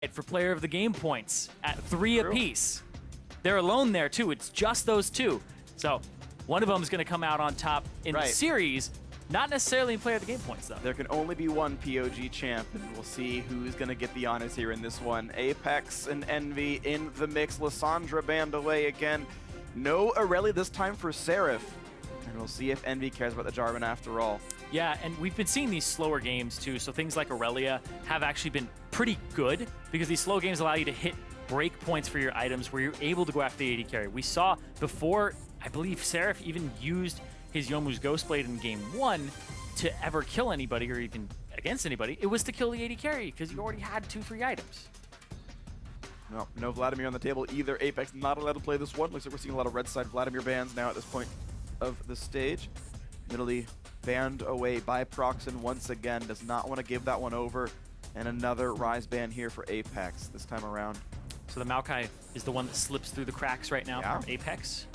tied for player of the game points at 3 apiece. They're alone there too. It's just those two. So one of them is going to come out on top in the series. Not necessarily in player of the game points, though. There can only be one POG champ, and we'll see who's going to get the honors here in this one. Apex and Envy in the mix. Lissandra banned away again. No Aurelia this time for Seraph. And we'll see if Envy cares about the Jarvan after all. Yeah, and we've been seeing these slower games, too. So things like Aurelia have actually been pretty good because these slow games allow you to hit break points for your items where you're able to go after the AD carry. We saw before, I believe, Seraph even used his Youmuu's Ghostblade in game 1 to ever kill anybody or even against anybody. It was to kill the AD carry because you already had 2-3 items. No Vladimir on the table either. Apex not allowed to play this one. Looks like we're seeing a lot of red side Vladimir bans now at this point of the stage. Nidalee banned away by Proxen once again. Does not want to give that one over. And another Rise ban here for Apex this time around. So the Maokai is the one that slips through the cracks right now from Apex.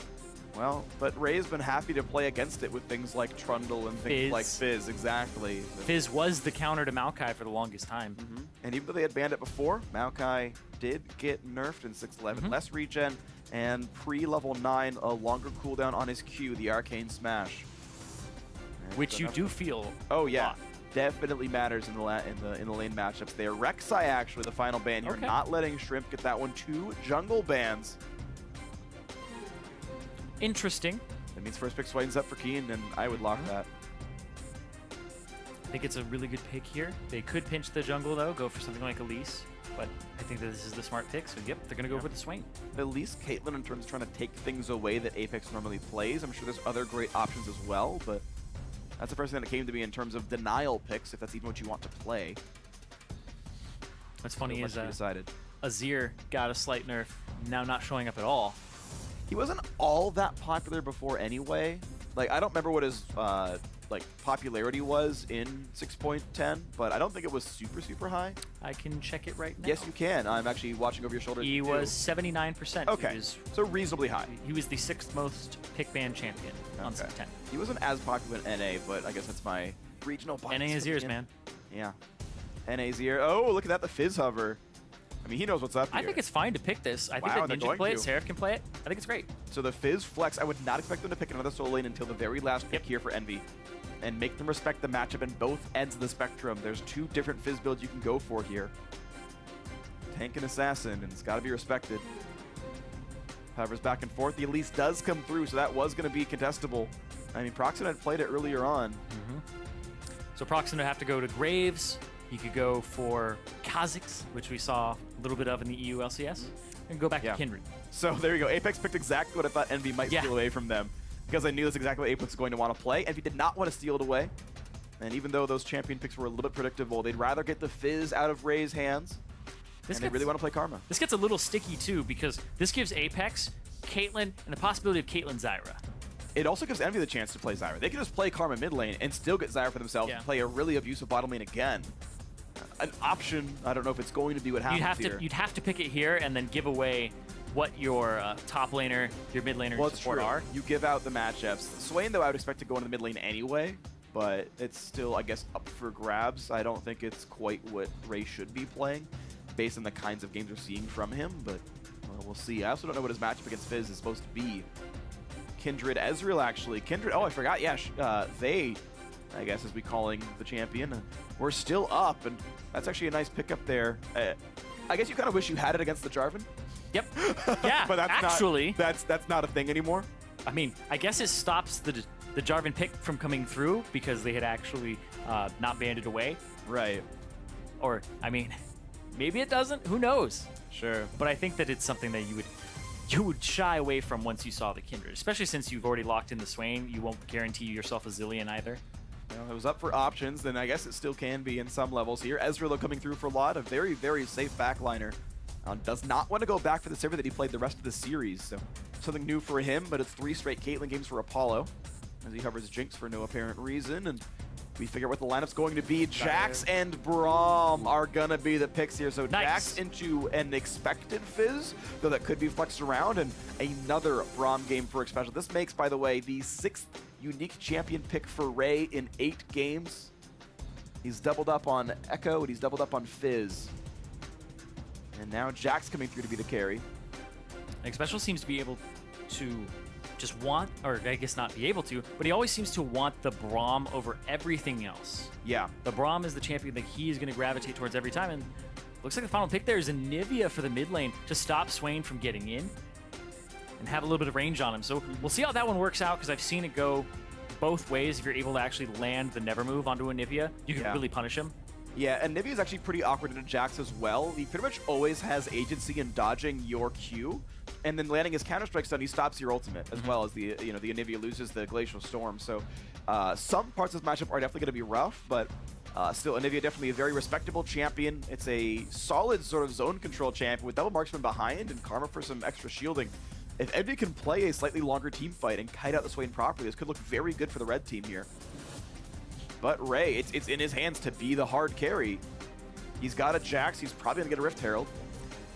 Well, but Ray's been happy to play against it with things like Trundle and things like Fizz, exactly. Fizz was the counter to Maokai for the longest time. And even though they had banned it before, Maokai did get nerfed in 6.11. Less regen and pre-level 9, a longer cooldown on his Q, the Arcane Smash. And which you do feel a lot. Definitely matters in the lane matchups there. Rek'Sai actually the final ban here, not letting Shrimp get that one. 2 jungle bans. Interesting. That means first pick Swain's up for Keen, and I would lock that. I think it's a really good pick here. They could pinch the jungle, though, go for something like Elise, but I think that this is the smart pick, so yep, they're going to go for the Swain. Elise, Caitlyn, in terms of trying to take things away that Apex normally plays. I'm sure there's other great options as well, but that's the first thing that came to me in terms of denial picks, if that's even what you want to play. What's funny is decided. Azir got a slight nerf, now not showing up at all. He wasn't all that popular before anyway. Like, I don't remember what his popularity was in 6.10, but I don't think it was super high. I can check it right now. Yes, you can. I'm actually watching over your shoulder. He was 79%. Okay, so reasonably high. He was the 6th most pick ban champion on 6.10. He wasn't as popular in NA, but I guess that's my regional bias. NA is yours, man. Yeah. NA's here. Oh, look at that, the Fizz hover. I mean, he knows what's up here. I think it's fine to pick this. I think that Ninja can play it, Seraph can play it. I think it's great. So the Fizz flex, I would not expect them to pick another solo lane until the very last pick here for Envy. And make them respect the matchup in both ends of the spectrum. There's 2 different Fizz builds you can go for here. Tank and Assassin, and it's got to be respected. Hovers back and forth. The Elise does come through, so that was going to be contestable. I mean, Proxen had played it earlier on. So Proxen would have to go to Graves. You could go for Kha'Zix, which we saw a little bit of in the EU LCS, and go back to Kindred. So there you go. Apex picked exactly what I thought Envy might steal away from them, because I knew that's exactly what Apex was going to want to play. Envy did not want to steal it away. And even though those champion picks were a little bit predictable, they'd rather get the Fizz out of Ray's hands. And they really want to play Karma. This gets a little sticky, too, because this gives Apex, Caitlyn, and the possibility of Caitlyn Zyra. It also gives Envy the chance to play Zyra. They can just play Karma mid lane and still get Zyra for themselves and play a really abusive bottom lane again. An option. I don't know if it's going to be what happens here. You'd have to pick it here and then give away what your top laner, your mid laner, and support are. You give out the matchups. Swain, though, I would expect to go into the mid lane anyway, but it's still, I guess, up for grabs. I don't think it's quite what Ray should be playing based on the kinds of games we're seeing from him, but we'll see. I also don't know what his matchup against Fizz is supposed to be. Kindred, Ezreal, actually. Kindred, oh, I forgot. Yeah, they, I guess, as we calling the champion, we're still up, and that's actually a nice pickup there. I guess you kind of wish you had it against the Jarvan. Yep. Yeah, but that's actually. That's not a thing anymore. I mean, I guess it stops the Jarvan pick from coming through because they had actually not banned it away. Right. Or, I mean, maybe it doesn't. Who knows? Sure. But I think that it's something that you would shy away from once you saw the Kindred, especially since you've already locked in the Swain. You won't guarantee yourself a Zillion either. It was up for options, then I guess it still can be in some levels here. Ezreal coming through for a lot, a very, very safe backliner. Does not want to go back for the server that he played the rest of the series, so something new for him, but it's 3 straight Caitlyn games for Apollo, as he hovers Jinx for no apparent reason, and we figure out what the lineup's going to be. Jax and Braum are going to be the picks here, so Jax into an expected Fizz, though that could be flexed around, and another Braum game for Expansion. This makes, by the way, the 6th unique champion pick for Ray in 8 games. He's doubled up on Echo, and he's doubled up on Fizz. And now Jax coming through to be the carry. Like, Special seems to be able to just want, or I guess not be able to, but he always seems to want the Braum over everything else. Yeah. The Braum is the champion that he is going to gravitate towards every time, and looks like the final pick there is EnVyUs for the mid lane to stop Swain from getting in and have a little bit of range on him. So we'll see how that one works out, because I've seen it go both ways. If you're able to actually land the never move onto EnVyUs, you can really punish him. Yeah, and EnVyUs is actually pretty awkward into Jax as well. He pretty much always has agency in dodging your Q, and then landing his counter-strike stun, he stops your ultimate, as well as the the EnVyUs loses the Glacial Storm. So some parts of this matchup are definitely going to be rough, but still, EnVyUs definitely a very respectable champion. It's a solid sort of zone control champion with double marksman behind and Karma for some extra shielding. If EnVyUs can play a slightly longer team fight and kite out the Swain properly, this could look very good for the red team here. But Ray, it's in his hands to be the hard carry. He's got a Jax. He's probably going to get a Rift Herald.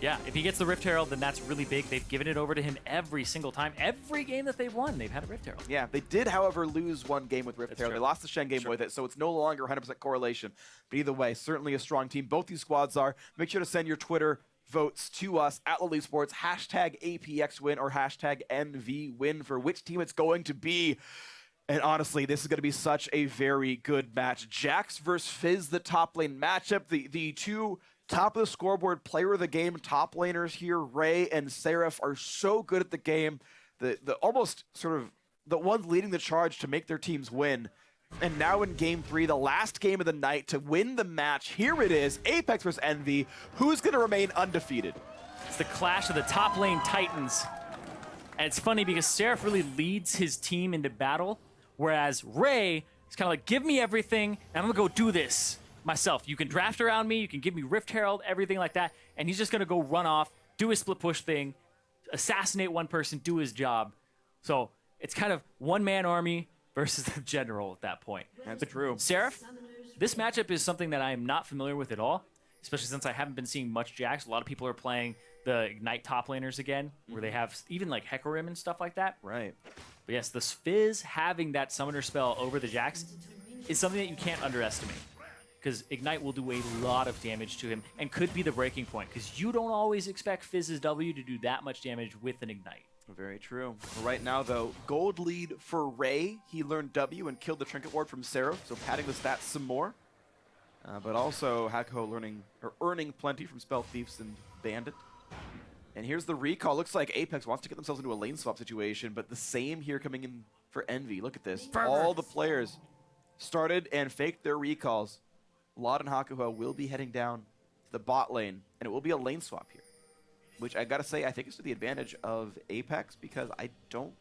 Yeah, if he gets the Rift Herald, then that's really big. They've given it over to him every single time. Every game that they've won, they've had a Rift Herald. Yeah, they did, however, lose one game with Rift Herald. They lost the Shen game with it, so it's no longer 100% correlation. But either way, certainly a strong team. Both these squads are. Make sure to send your Twitter votes to us at LoL eSports, hashtag APX win or hashtag EnVyWin for which team it's going to be. And honestly, this is going to be such a very good match. Jax versus Fizz, the top lane matchup. The two top of the scoreboard player of the game top laners here, Ray and Seraph, are so good at the game. The almost sort of the ones leading the charge to make their teams win. And now in game 3, the last game of the night to win the match. Here it is, Apex versus Envy. Who's going to remain undefeated? It's the clash of the top lane titans. And it's funny because Seraph really leads his team into battle, whereas Ray is kind of like, give me everything, and I'm going to go do this myself. You can draft around me, you can give me Rift Herald, everything like that, and he's just going to go run off, do his split push thing, assassinate one person, do his job. So it's kind of one-man army versus the general at that point. That's true. Seraph, this matchup is something that I am not familiar with at all, especially since I haven't been seeing much Jax. A lot of people are playing the Ignite top laners again, where they have even like Hecarim and stuff like that. Right. But yes, the Fizz having that summoner spell over the Jax is something that you can't underestimate, because Ignite will do a lot of damage to him and could be the breaking point, because you don't always expect Fizz's W to do that much damage with an Ignite. Very true. Right now, though, gold lead for Ray. He learned W and killed the Trinket Ward from Seraph, so padding the stats some more. But also, Hakuho earning plenty from Spell Thieves and Bandit. And here's the recall. Looks like Apex wants to get themselves into a lane swap situation, but the same here coming in for Envy. Look at this. All the players started and faked their recalls. Lod and Hakuho will be heading down to the bot lane, and it will be a lane swap here, which I gotta say, I think is to the advantage of Apex, because I don't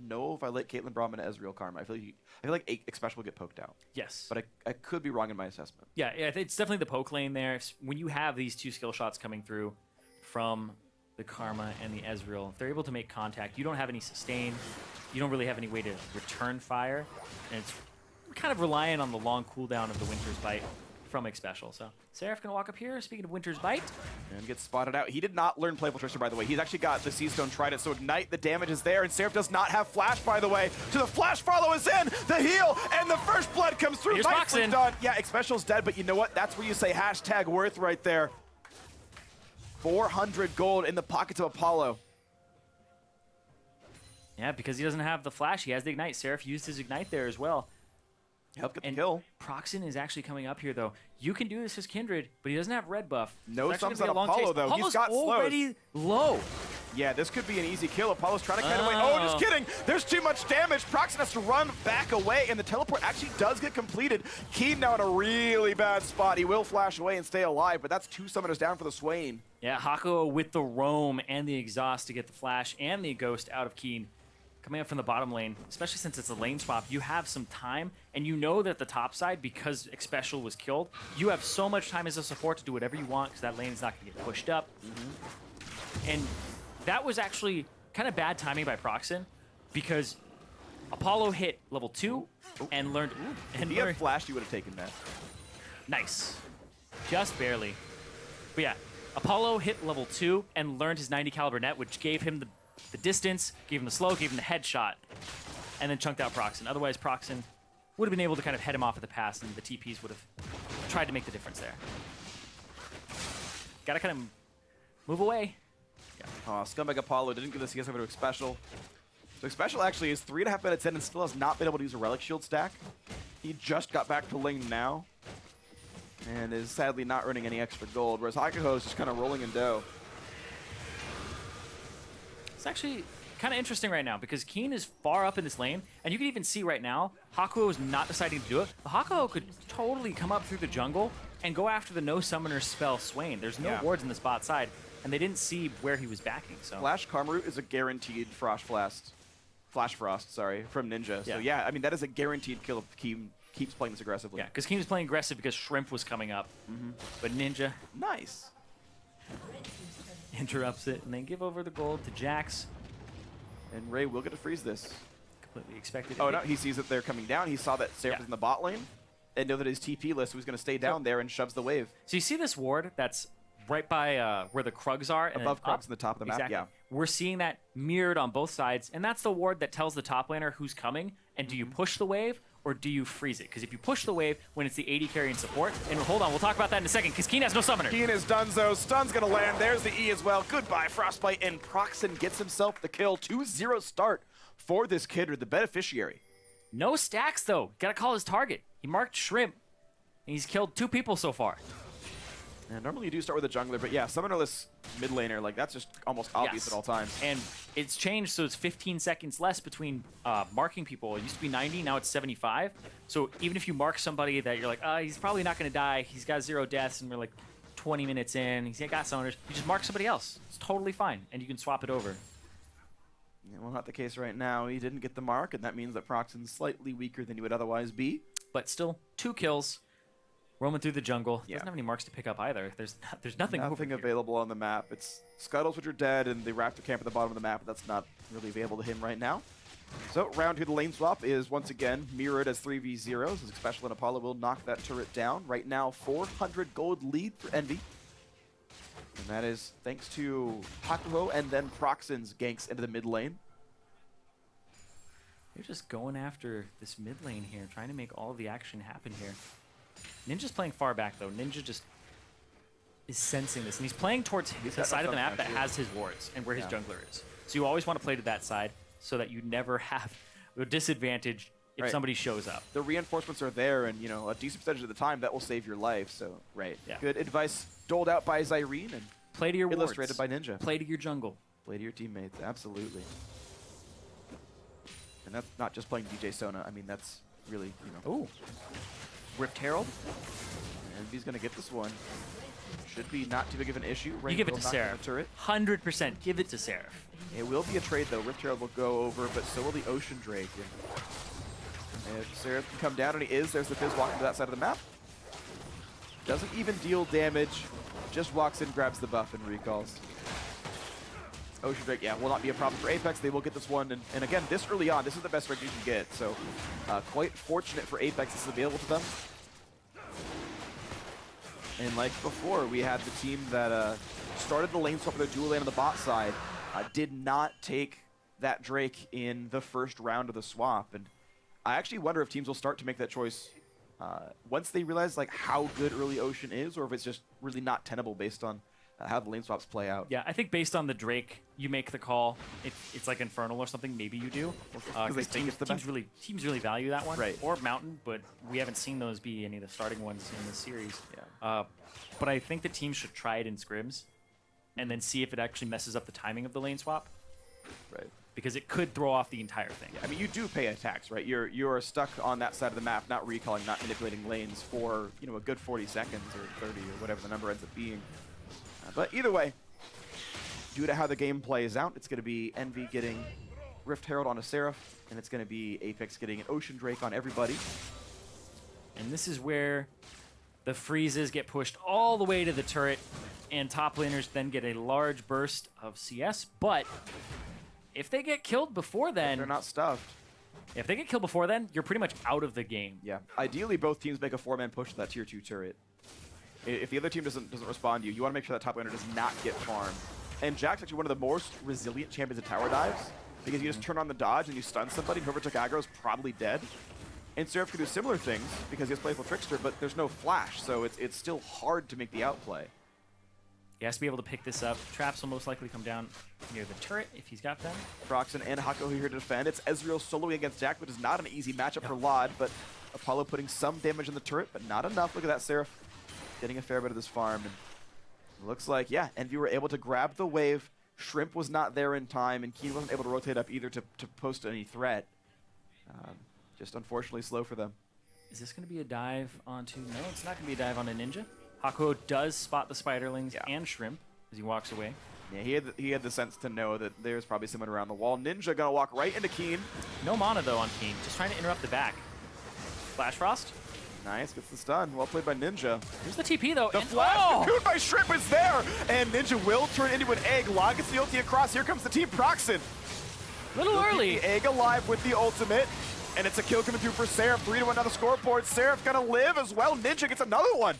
know if I let Caitlyn Braum and Ezreal Karma. I feel like Apex Special will get poked out. Yes. But I could be wrong in my assessment. Yeah, it's definitely the poke lane there. When you have these two skill shots coming through from the Karma and the Ezreal, if they're able to make contact, you don't have any sustain. You don't really have any way to return fire. And it's kind of reliant on the long cooldown of the Winter's Bite from X Special. So Seraph gonna walk up here, speaking of Winter's Bite. And gets spotted out. He did not learn Playful Trickster, by the way. He's actually got the Seastone Trident, so Ignite, the damage is there, and Seraph does not have Flash, by the way. So the Flash follow is in, the heal, and the first blood comes through. Here's Nicely Moxin. done. Yeah, X Special's dead, but you know what? That's where you say hashtag worth right there. 400 gold in the pockets of Apollo. Yeah, because he doesn't have the Flash, he has the Ignite. Seraph used his Ignite there as well. Help get the And kill. Proxen is actually coming up here, though. You can do this as Kindred, but he doesn't have red buff. No It's actually sums gonna on be a long Apollo, chase. though. He's Apollo's got slows. already low. Yeah, this could be an easy kill. Apollo's trying to kite away. Oh, just kidding. There's too much damage. Proxen has to run back away, and the teleport actually does get completed. Keen now in a really bad spot. He will flash away and stay alive, but that's 2 summoners down for the Swain. Yeah, Hakuho with the roam and the exhaust to get the flash and the ghost out of Keen. Coming up from the bottom lane, especially since it's a lane swap, you have some time, and you know that the top side, because X Special was killed, you have so much time as a support to do whatever you want, because that lane is not going to get pushed up. And that was actually kind of bad timing by Proxen, because Apollo hit level 2 and learned... If he had flashed, you would have taken that. Nice. Just barely. But yeah, Apollo hit level 2 and learned his 90 caliber net, which gave him the distance, gave him the slow, gave him the headshot, and then chunked out Proxen. Otherwise, Proxen would have been able to kind of head him off at the pass, and the TPs would have tried to make the difference there. Gotta kind of Move away. Oh, Scumbag Apollo didn't give the CS over to Xpecial. So Xpecial actually is 3.5 minutes in and still has not been able to use a Relic Shield stack. He just got back to lane now and is sadly not earning any extra gold, whereas Hakuho is just kind of rolling in dough. It's actually kind of interesting right now because Keen is far up in this lane, and you can even see right now, Hakuho is not deciding to do it. But Hakuho could totally come up through the jungle and go after the no summoner spell Swain. There's no wards in the bot side, and they didn't see where he was backing. So Flash Karma is a guaranteed Flash Frost, from Ninja. So yeah, I mean that is a guaranteed kill if Keen keeps playing this aggressively. Yeah, because Keen was playing aggressive because Shrimp was coming up, but Ninja Nice. interrupts it, and they give over the gold to Jax. And Ray will get to freeze this. Completely expected. Oh no, he sees that they're coming down. He saw that Seraph is in the bot lane and know that his TP list was going to stay down there and shoves the wave. So you see this ward that's right by where the Krugs are? And above Krugs in the top of the map, exactly. yeah. We're seeing that mirrored on both sides, and that's the ward that tells the top laner who's coming, and do you push the wave or do you freeze it? Because if you push the wave when it's the AD carry and support, and hold on, we'll talk about that in a second, because Keen has no summoner. Keen is donezo. Stun's going to land. There's the E as well. Goodbye, Frostbite, and Proxen gets himself the kill. 2-0 start for this kid, or the beneficiary. No stacks, though. Gotta call his target. He marked Shrimp, and he's killed 2 people so far. And normally you do start with a jungler, but yeah, summonerless mid laner, like that's just almost obvious at all times. And it's changed, so it's 15 seconds less between marking people. It used to be 90, now it's 75. So even if you mark somebody that you're like, he's probably not going to die, he's got 0 deaths, and we're like 20 minutes in, he's got summoners, you just mark somebody else. It's totally fine, and you can swap it over. Yeah, well, not the case right now. He didn't get the mark, and that means that Proxen's slightly weaker than he would otherwise be. But still, 2 kills. Roaming through the jungle. Yeah. Doesn't have any marks to pick up either. There's nothing available on the map. It's Scuttles, which are dead, and the Raptor camp at the bottom of the map, but that's not really available to him right now. So round 2, the lane swap is once again mirrored as 3v0. So Xpecial and Apollo will knock that turret down. Right now, 400 gold lead for Envy. And that is thanks to Hakuho and then Proxen's ganks into the mid lane. They're just going after this mid lane here, trying to make all of the action happen here. Ninja's playing far back, though. Ninja just is sensing this, and he's playing towards the side of the map that has his wards and where his jungler is. So you always want to play to that side so that you never have a disadvantage if somebody shows up. The reinforcements are there, and a decent percentage of the time that will save your life. So good advice doled out by Zyrene and play to your illustrated wards. by Ninja. Play to your jungle. Play to your teammates, absolutely. And that's not just playing DJ Sona. I mean, that's really Ooh. Rift Herald. And he's going to get this one. Should be not too big of an issue. You give it to Seraph. 100% give it to Seraph. It will be a trade, though. Rift Herald will go over, but so will the Ocean Drake. And if Seraph can come down, and he is, there's the Fizz walking to that side of the map. Doesn't even deal damage. Just walks in, grabs the buff, and recalls. Ocean Drake, will not be a problem for Apex. They will get this one. And again, this early on, this is the best drake you can get. So quite fortunate for Apex this is available to them. And like before, we had the team that started the lane swap with a dual lane on the bot side, did not take that Drake in the first round of the swap. And I actually wonder if teams will start to make that choice once they realize how good early Ocean is, or if it's just really not tenable based on how the lane swaps play out. Yeah, I think based on the Drake, you make the call. If it's like Infernal or something, maybe you do. Because teams really value that one. Right. Or Mountain, but we haven't seen those be any of the starting ones in the series. Yeah. But I think the teams should try it in scrims and then see if it actually messes up the timing of the lane swap. Right. Because it could throw off the entire thing. Yeah, I mean, you do pay attacks, right? You're stuck on that side of the map, not recalling, not manipulating lanes for a good 40 seconds or 30 or whatever the number ends up being. But either way, due to how the game plays out, it's going to be Envy getting Rift Herald on a Seraph, and it's going to be Apex getting an Ocean Drake on everybody. And this is where the freezes get pushed all the way to the turret, and top laners then get a large burst of CS. But if they get killed before then... They're not stuffed. If they get killed before then, you're pretty much out of the game. Yeah. Ideally, both teams make a 4-man push to that tier 2 turret. If the other team doesn't respond to you, you want to make sure that top laner does not get farmed. And Jack's actually one of the most resilient champions of tower dives, because you just turn on the dodge and you stun somebody, whoever took aggro is probably dead. And Seraph can do similar things because he has Playful Trickster, but there's no flash, so it's still hard to make the outplay. He has to be able to pick this up. Traps will most likely come down near the turret if he's got them. Proxen and Hako here to defend. It's Ezreal soloing against Jack, which is not an easy matchup for LoD, but Apollo putting some damage on the turret, but not enough. Look at that, Seraph getting a fair bit of this farm. And it looks like, yeah, EnVy were able to grab the wave. Shrimp was not there in time, and Keen wasn't able to rotate up either to post any threat. Just unfortunately slow for them. Is this going to be a dive onto... No, it's not going to be a dive onto Ninja. Hako does spot the Spiderlings and Shrimp as he walks away. Yeah, he had the sense to know that there's probably someone around the wall. Ninja gonna walk right into Keen. No mana, though, on Keen. Just trying to interrupt the back. Flash Frost. Nice, gets the stun. Well played by Ninja. Here's the TP, though. The flash cocoon by Shrimp is there! And Ninja will turn into an egg. LoD gets the ulti across. Here comes the team Proxen. A little early. The egg alive with the ultimate. And it's a kill coming through for Seraph. 3-1 on the scoreboard. Seraph gonna live as well. Ninja gets another one.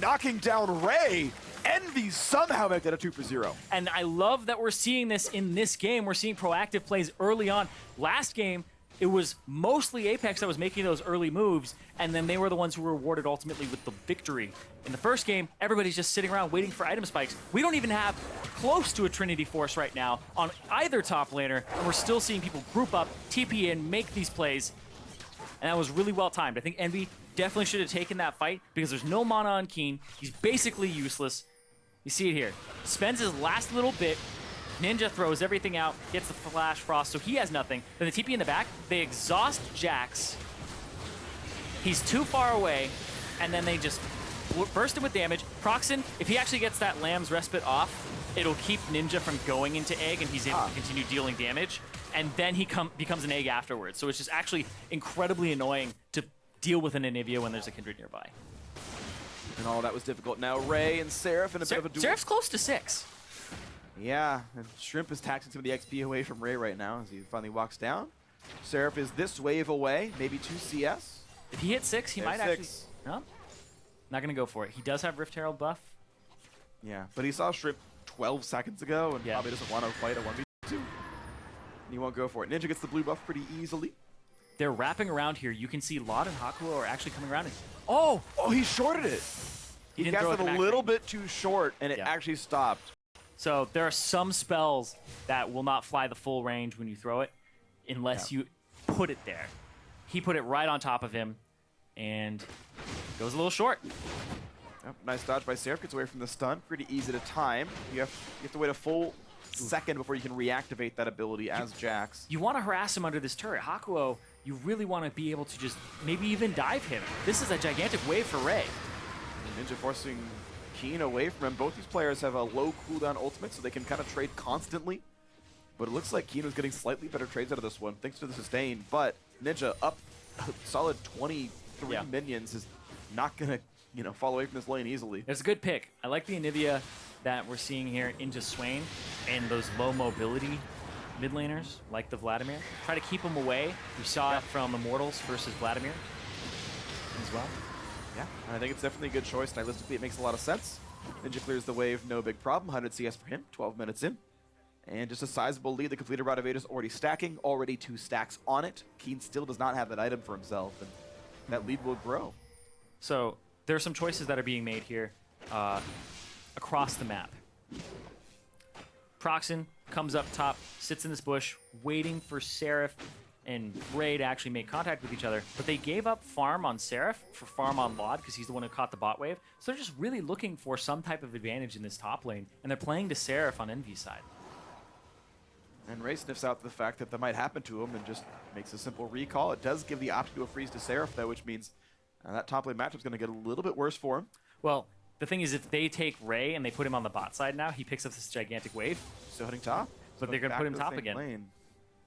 Knocking down Ray. EnVy somehow make that a 2 for 0. And I love that we're seeing this in this game. We're seeing proactive plays early on. Last game, it was mostly APX that was making those early moves, and then they were the ones who were rewarded ultimately with the victory. In the first game, everybody's just sitting around waiting for item spikes. We don't even have close to a Trinity Force right now on either top laner, and we're still seeing people group up, TP in, make these plays, and that was really well timed. I think EnVy definitely should have taken that fight because there's no mana on Keen. He's basically useless. You see it here. Spends his last little bit. Ninja throws everything out, gets the Flash Frost, so he has nothing. Then the TP in the back, they exhaust Jax. He's too far away, and then they just burst him with damage. Proxen, if he actually gets that Lamb's Respite off, it'll keep Ninja from going into egg, and he's able to continue dealing damage. And then he becomes an egg afterwards. So it's just actually incredibly annoying to deal with an Anivia when there's a Kindred nearby. And all that was difficult. Now Ray and Seraph in a bit of a duel. Seraph's close to 6. Yeah, and Shrimp is taxing some of the XP away from Ray right now as he finally walks down. Seraph is this wave away, maybe 2 CS. If he hits 6, he might actually... No? Not going to go for it. He does have Rift Herald buff. Yeah, but he saw Shrimp 12 seconds ago and probably doesn't want to fight a 1v2. And he won't go for it. Ninja gets the blue buff pretty easily. They're wrapping around here. You can see LoD and Hakuo are actually coming around. And, oh, he shorted it. He didn't got throw it a little bit too short, and it actually stopped. So there are some spells that will not fly the full range when you throw it, unless you put it there. He put it right on top of him, and goes a little short. Yep, nice dodge by Seraph. Gets away from the stun. Pretty easy to time. You have to wait a full second before you can reactivate that ability as Jax. You want to harass him under this turret. Hakuo, you really want to be able to just maybe even dive him. This is a gigantic wave for Ray. Ninja forcing Keen away from him. Both these players have a low cooldown ultimate, so they can kind of trade constantly. But it looks like Keen was getting slightly better trades out of this one, thanks to the sustain. But Ninja up a solid 23 minions is not going to fall away from this lane easily. It's a good pick. I like the Anivia that we're seeing here into Swain and those low mobility mid laners like the Vladimir. Try to keep them away. We saw it from Immortals versus Vladimir as well. Yeah, I think it's definitely a good choice. Stylistically, it makes a lot of sense. Ninja clears the wave, no big problem. 100 CS for him, 12 minutes in. And just a sizable lead. The completed Rod of Aegis already stacking, already 2 stacks on it. Keen still does not have that item for himself, and that lead will grow. So there are some choices that are being made here across the map. Proxen comes up top, sits in this bush, waiting for Seraph and Ray to actually make contact with each other, but they gave up farm on Seraph for farm on LoD because he's the one who caught the bot wave. So they're just really looking for some type of advantage in this top lane, and they're playing to Seraph on EnVy's side. And Ray sniffs out the fact that might happen to him and just makes a simple recall. It does give the option to a freeze to Seraph, though, which means that top lane matchup is going to get a little bit worse for him. Well, the thing is, if they take Ray and they put him on the bot side now, he picks up this gigantic wave. Still hitting top. But they're going to put him top again. Lane.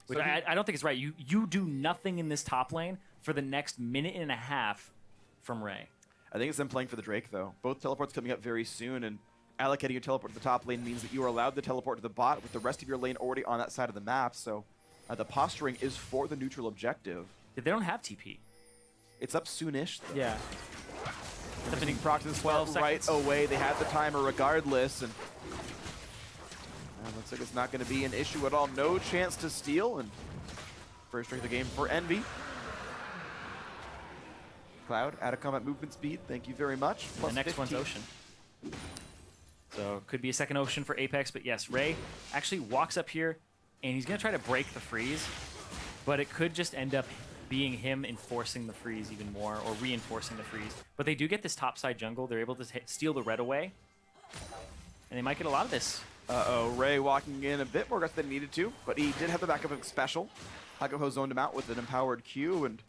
Which so I don't think it's right. You do nothing in this top lane for the next minute and a half from Ray. I think it's them playing for the Drake, though. Both teleports coming up very soon, and allocating your teleport to the top lane means that you are allowed to teleport to the bot with the rest of your lane already on that side of the map. So the posturing is for the neutral objective. They don't have TP. It's up soonish, though. Yeah. Something Proxen's 12 right away. They had the timer regardless, and looks like it's not going to be an issue at all. No chance to steal, and first strike of the game for EnVy. Cloud, out of combat movement speed. Thank you very much. Plus the next 15. one's Ocean. So could be a second ocean for Apex, but yes, Ray actually walks up here, and he's going to try to break the freeze, but it could just end up being him enforcing the freeze even more, or reinforcing the freeze. But they do get this topside jungle. They're able to steal the red away, and they might get a lot of this. Uh-oh, Ray walking in a bit more aggressive than he needed to, but he did have the backup of special. Hagaho zoned him out with an empowered Q, and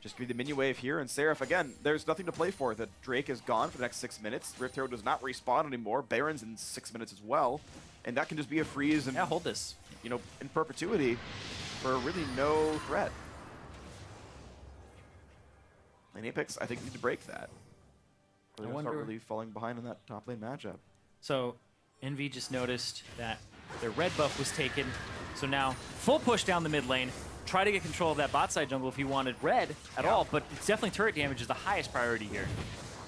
just give the minion wave here. And Seraph, again, there's nothing to play for. The Drake is gone for the next 6 minutes. Rift Herald does not respawn anymore. Baron's in 6 minutes as well. And that can just be a freeze and, Yeah, hold this. you know, in perpetuity for really no threat. And Apex, I think, need to break that. Or they're gonna start really falling behind in that top lane matchup. So Envy just noticed that their red buff was taken. So now full push down the mid lane. Try to get control of that bot side jungle if he wanted red at all, but it's definitely turret damage is the highest priority here.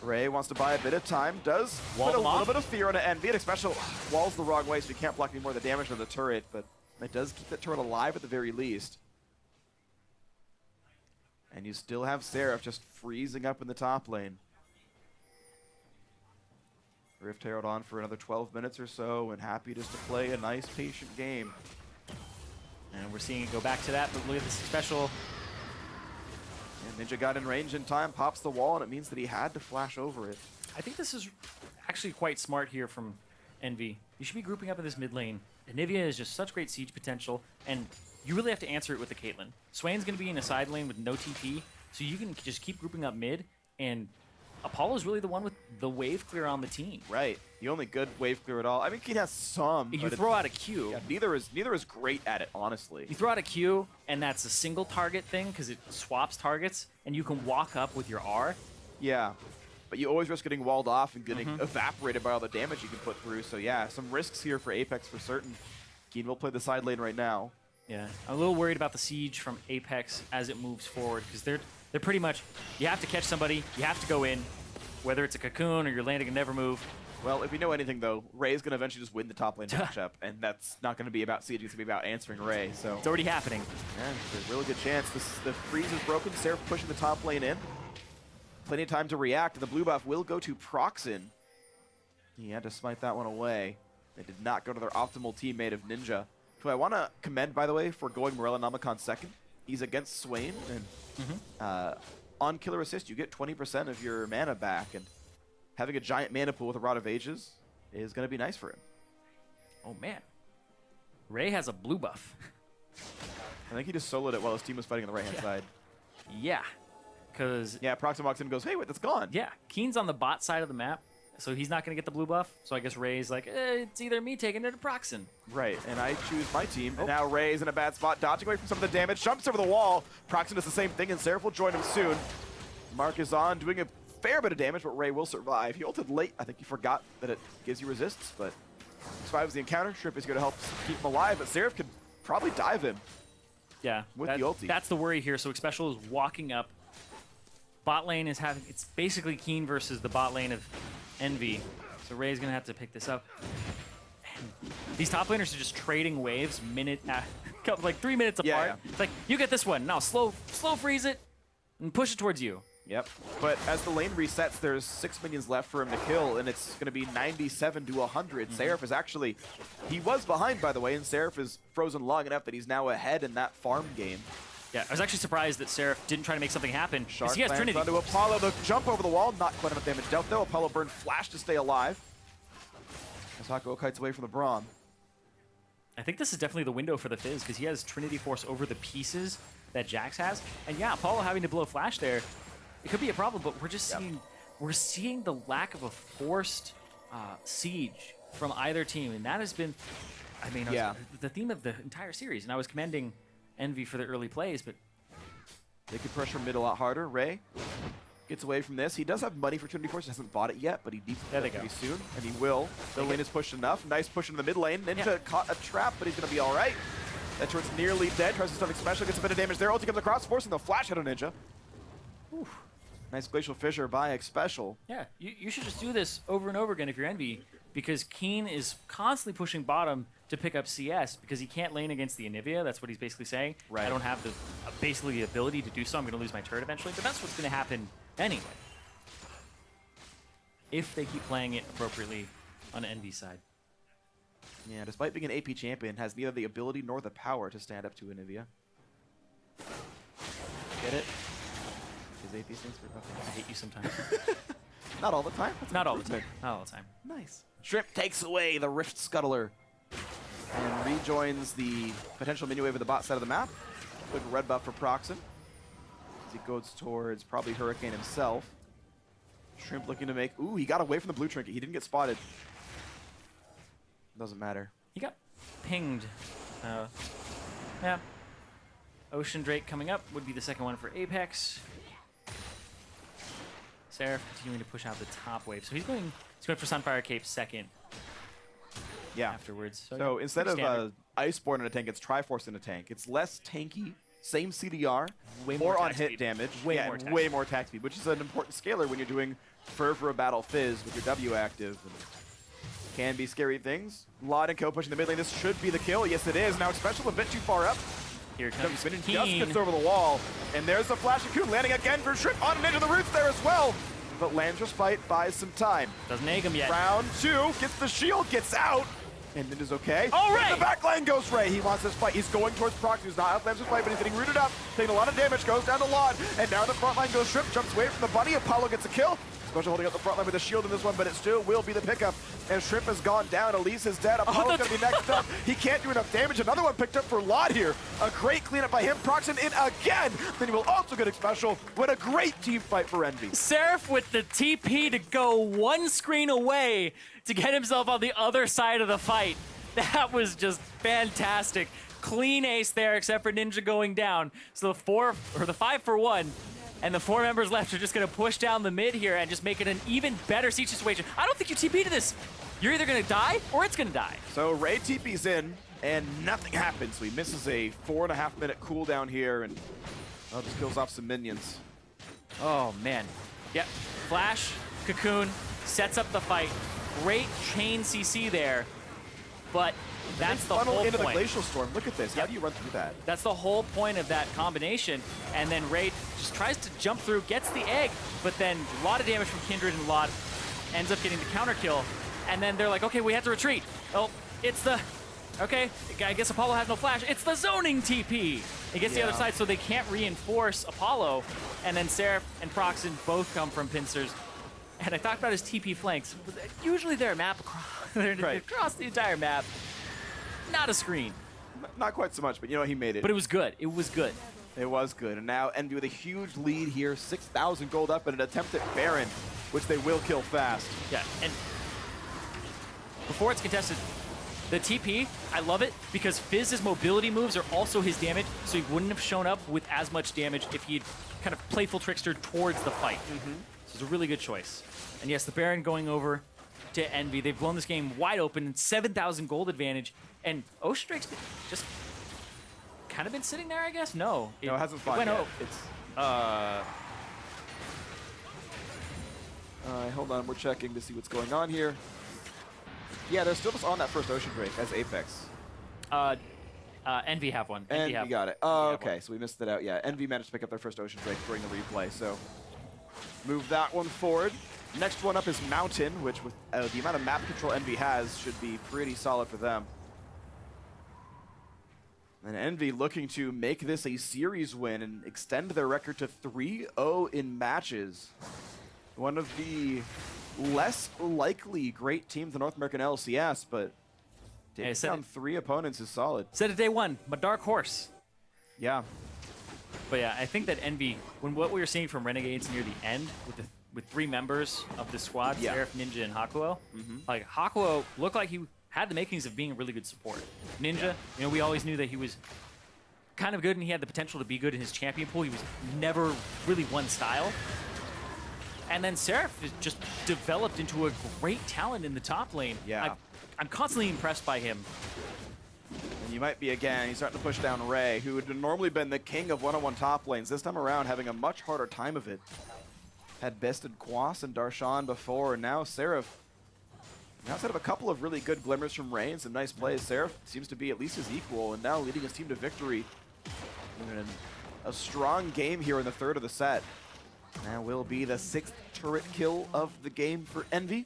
Ray wants to buy a bit of time, does Wall put a them little off. bit of fear on Envy, and especially walls the wrong way, so you can't block any more of the damage on the turret, but it does keep that turret alive at the very least. And you still have Seraph just freezing up in the top lane. Rift Herald on for another 12 minutes or so, and happy just to play a nice, patient game. And we're seeing it go back to that, but look at this special. And Ninja got in range in time, pops the wall, and it means that he had to flash over it. I think this is actually quite smart here from Envy. You should be grouping up in this mid lane. Anivia is just such great siege potential, and you really have to answer it with the Caitlyn. Swain's going to be in a side lane with no TP, so you can just keep grouping up mid, and Apollo's really the one with the wave clear on the team. Right. The only good wave clear at all. I mean, he has some. You throw out a Q. Yeah, neither is great at it, honestly. You throw out a Q, and that's a single target thing because it swaps targets, and you can walk up with your R. Yeah, but you always risk getting walled off and getting evaporated by all the damage you can put through. So yeah, some risks here for Apex for certain. Keen will play the side lane right now. Yeah, I'm a little worried about the siege from Apex as it moves forward because they're pretty much, you have to catch somebody, you have to go in, whether it's a cocoon or you're landing and never move. Well, if you know anything, though, Ray's going to eventually just win the top lane matchup, and that's not going to be about siege, it's going to be about answering Ray. So it's already happening. Yeah, there's a really good chance. The freeze is broken, Seraph pushing the top lane in. Plenty of time to react, and the blue buff will go to Proxin. He had to smite that one away. They did not go to their optimal teammate of Ninja, who I want to commend, by the way, for going Morella Namicon second. He's against Swain, and on Killer Assist, you get 20% of your mana back, and having a giant mana pool with a Rod of Ages is going to be nice for him. Oh, man. Ray has a blue buff. I think he just soloed it while his team was fighting on the right-hand side. Yeah, because... Yeah, Proxim walks in and goes, hey, wait, that's gone. Yeah, Keen's on the bot side of the map, so he's not going to get the blue buff. So I guess Ray's like, it's either me taking it or Proxin. Right, and I choose my team. And now Ray's in a bad spot, dodging away from some of the damage, jumps over the wall. Proxim does the same thing, and Seraph will join him soon. Mark is on, doing a fair bit of damage, but Ray will survive. He ulted late. I think he forgot that it gives you resists, but survives the encounter. Shrimp is going to help keep him alive, but Seraph could probably dive him. Yeah, with the ulti. That's the worry here. So Special is walking up. Bot lane is having, it's basically Keen versus the bot lane of Envy. So Ray's going to have to pick this up. And these top laners are just trading waves like 3 minutes apart. Yeah. It's like, you get this one. Now slow freeze it and push it towards you. Yep, but as the lane resets, there's 6 minions left for him to kill, and it's going to be 97 to 100. Seraph is actually, he was behind, by the way, and Seraph is frozen long enough that he's now ahead in that farm game. Yeah, I was actually surprised that Seraph didn't try to make something happen. Shark He has Trinity. onto Apollo, the jump over the wall, not quite enough damage dealt though. Apollo burned flash to stay alive. As Hako kites away from the Braum. I think this is definitely the window for the Fizz, because he has Trinity Force over the pieces that Jax has. And yeah, Apollo having to blow flash there, it could be a problem, but we're just seeing the lack of a forced siege from either team, and that has been, I mean, the theme of the entire series. And I was commending Envy for the early plays, but they could pressure mid a lot harder. Ray gets away from this. He does have money for Trinity Force. He hasn't bought it yet, but he needs it pretty soon, and he will. The lane is pushed enough. Nice push into the mid lane. Ninja caught a trap, but he's going to be all right. That turret's nearly dead. Tries to something special. Gets a bit of damage there. Ulti comes across, forcing the flash hit on Ninja. Oof. Nice Glacial Fissure by Xpecial. Yeah, you should just do this over and over again if you're Envy, because Keen is constantly pushing bottom to pick up CS because he can't lane against the Anivia. That's what he's basically saying. Right. I don't have the basically the ability to do so. I'm going to lose my turret eventually, but that's what's going to happen anyway. If they keep playing it appropriately on Envy side. Yeah, despite being an AP champion, has neither the ability nor the power to stand up to Anivia. Get it? His AP stands for nothing. I hate you sometimes. Not all the time. Not all the time. Not all the time. Nice. Shrimp takes away the Rift Scuttler and rejoins the potential mini wave of the bot side of the map. Quick red buff for Proxen as he goes towards probably Hurricane himself. Shrimp looking to make... Ooh, he got away from the blue trinket. He didn't get spotted. Doesn't matter. He got pinged. Yeah. Ocean Drake coming up would be the second one for Apex. Seraph continuing to push out the top wave. So he's going for Sunfire Cape second. Yeah. Afterwards. So instead of Iceborne in a tank, it's Triforce in a tank. It's less tanky, same CDR, way more on hit hit damage, way way more attack speed, which is an important scaler when you're doing Fervor of Battle Fizz with your W active. And can be scary things. Lot and Co pushing the mid lane. This should be the kill. Yes, it is. Now Special a bit too far up. Here comes Just Keen. gets over the wall. And there's the Flash of Coon landing again for Shrimp on and into the roots there as well. But Landra's fight buys some time. Doesn't egg him yet. Round 2, gets the shield, gets out. And it is okay. Oh, Ray! In the back lane goes Ray. He wants this fight. He's going towards Proxy, who's not out Landra's fight, but he's getting rooted up. Taking a lot of damage, goes down to Lod. And now the front line goes Shrimp, jumps away from the bunny. Apollo gets a kill. Special holding up the front line with a shield in this one, but it still will be the pickup. And Shrimp has gone down. Elise is dead. Apollo's going to be next up. He can't do enough damage. Another one picked up for Lot here. A great cleanup by him. Proxen in again. Then he will also get a special. What a great team fight for Envy. Seraph with the TP to go one screen away to get himself on the other side of the fight. That was just fantastic. Clean ace there, except for Ninja going down. So the 5 for 1. And the 4 members left are just going to push down the mid here and just make it an even better siege situation. I don't think you TP to this. You're either going to die or it's going to die. So Ray TP's in and nothing happens. So he misses a 4.5 minute cooldown here and just kills off some minions. Oh, man. Yep. Flash, Cocoon, sets up the fight. Great chain CC there. But that's the whole into point. The Glacial Storm. Look at this. How do you run through that? That's the whole point of that combination. And then Raid just tries to jump through, gets the egg, but then a lot of damage from Kindred and Lot ends up getting the counter kill. And then they're like, okay, we have to retreat. Oh, it's the... Okay, I guess Apollo has no flash. It's the zoning TP. It gets the other side, so they can't reinforce Apollo. And then Seraph and Proxen both come from pincers. And I talked about his TP flanks. Usually they're a map across the entire map. Not a screen. Not quite so much, but you know, he made it. But it was good. It was good. It was good. And now Envy with a huge lead here, 6,000 gold up in an attempt at Baron, which they will kill fast. Yeah, and before it's contested, the TP, I love it because Fizz's mobility moves are also his damage, so he wouldn't have shown up with as much damage if he'd kind of playful trickster towards the fight. So it's a really good choice. And yes, the Baron going over to Envy. They've blown this game wide open, 7,000 gold advantage, and Ocean Drake's just kind of been sitting there, I guess? No. No, it hasn't fought yet. It's... hold on, we're checking to see what's going on here. Yeah, they're still just on that first Ocean Drake as Apex. Envy have one. Envy got it. Oh, okay, so we missed it out. Yeah, Envy managed to pick up their first Ocean Drake during the replay, so move that one forward. Next one up is Mountain, which with the amount of map control Envy has should be pretty solid for them. And Envy looking to make this a series win and extend their record to 3-0 in matches. One of the less likely great teams in North American LCS, but taking down 3 opponents is solid. Said it day one, my dark horse. Yeah. But yeah, I think that Envy, when what we were seeing from Renegades near the end with 3 members of the squad, Seraph, Ninja, and Hakuo, like Hakuo looked like he had the makings of being a really good support. Ninja, you know, we always knew that he was kind of good and he had the potential to be good in his champion pool. He was never really one style. And then Seraph has just developed into a great talent in the top lane. Yeah. I'm constantly impressed by him. And you might be again, he's starting to push down Ray, who had normally been the king of one-on-one top lanes. This time around, having a much harder time of it. Had bested Quas and Darshan before, and now Seraph, outside of a couple of really good glimmers from Ray and some nice plays, Seraph seems to be at least his equal, and now leading his team to victory. And a strong game here in the third of the set. That will be the 6th turret kill of the game for Envy.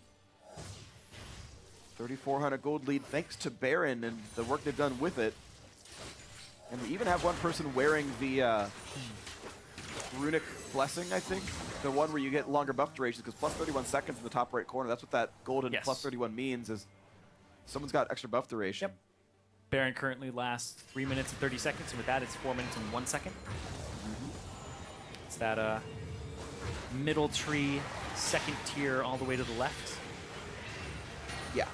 3,400 gold lead thanks to Baron and the work they've done with it. And we even have one person wearing the Runic Blessing, I think. The one where you get longer buff durations, because plus 31 seconds in the top right corner. That's what that golden plus 31 means, is someone's got extra buff duration. Yep. Baron currently lasts 3 minutes and 30 seconds, and with that, it's 4 minutes and 1 second. It's that middle tree, second tier, all the way to the left. Yeah.